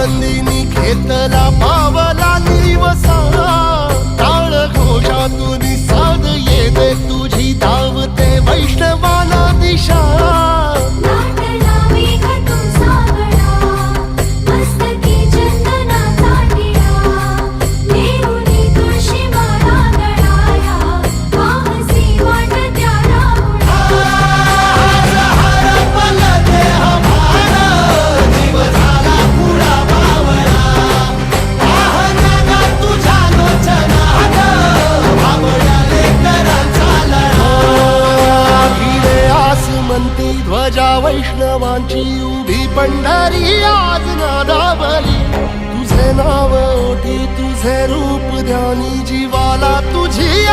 आनंदिनी घेतला पावला निवसा टाळ घोषातून साध येते तुझी धावते वैष्णवाला दिशा ध्वजा वैष्णवांची उभी पंढरी आज नादावली तुझे नाव ओठी तुझे रूप ध्यानी जीवाला तुझी